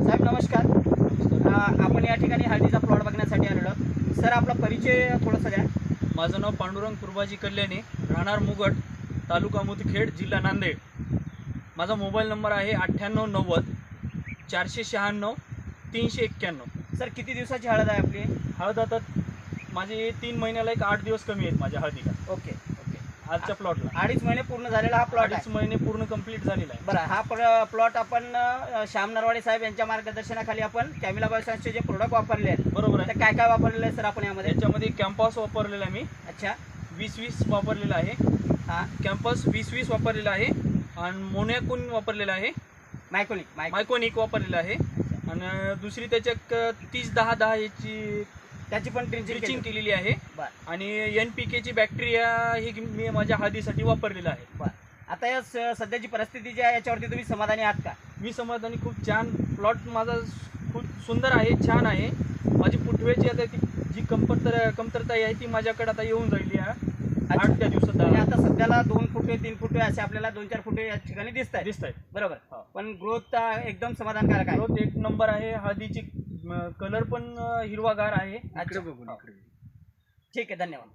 साहेब नमस्कार. आपण या ठिकाणी हळदीचा प्लॉट बघण्यासाठी आलेलो आहोत. सर आपला परिचय थोडंसं द्या. माझं नाव पांडुरंग कुर्बाजी कल्याणी, राहणार मुगट, तालुका मुदखेड, जिल्हा नांदेड. माझा मोबाईल नंबर आहे 9890 496 391. सर किती दिवसाची हळद आहे आपली? हळद आता माझे 3 महिन्याला 8 दिवस कमी आहेत माझ्या हळदीला. Okay okay. आजच्या प्लॉटला 2.5 महिने पूर्ण झालेला हा प्लॉट आहे. 2.5 महिने पूर्ण कंप्लीट झालेला आहे. बरं, हा प्लॉट आपण श्याम नरवाडे साहेब यांच्या मार्गदर्शनाखाली आपण कॅमिला बायोसायन्सचे जे प्रोडक्ट वापरले आहेत, बरोबर आहे. तर काय काय वापरलेलं आहे सर आपण यामध्ये? याच्यामध्ये कॅम्पस वापरलेला आहे मी, अच्छा. 20-20 वापरलेला आहे. हां, कॅम्पस 20-20 वापरलेला आहे आणि मोनॅकोन वापरलेला आहे, मायकोनिक वापरलेला आहे. आणि दुसरी त्याच्यात 30-10-10 याची त्याची पण ड्रिचिंग केलेली आहे. बरं आणि NPK ची बॅक्टेरिया ही मी माझ्या हळदीसाठी वापरलेला आहे. बरं. आता या सध्याची परिस्थिती जी आहे याच्यावरती तुम्ही समाधानी आहात का? मी समाधानी, खूप छान प्लॉट माझा, खूप सुंदर आहे, छान आहे. माझी फुटव्याची आता जी कमतरता आहे ती माझ्याकडे आता येऊन राहिली आहे 8 दिवसात. आणि आता सध्याला 2 फुटवे 3 फुटवे असे आपल्याला 2-4 फुटवे या ठिकाणी दिसत आहेत. बरोबर. हो. पण ग्रोथ एकदम समाधानकारक आहे. ग्रोथ 1 नंबर आहे. हळदीची कलर पण हिरवागार आहे. अच्छा, ठीक आहे, धन्यवाद.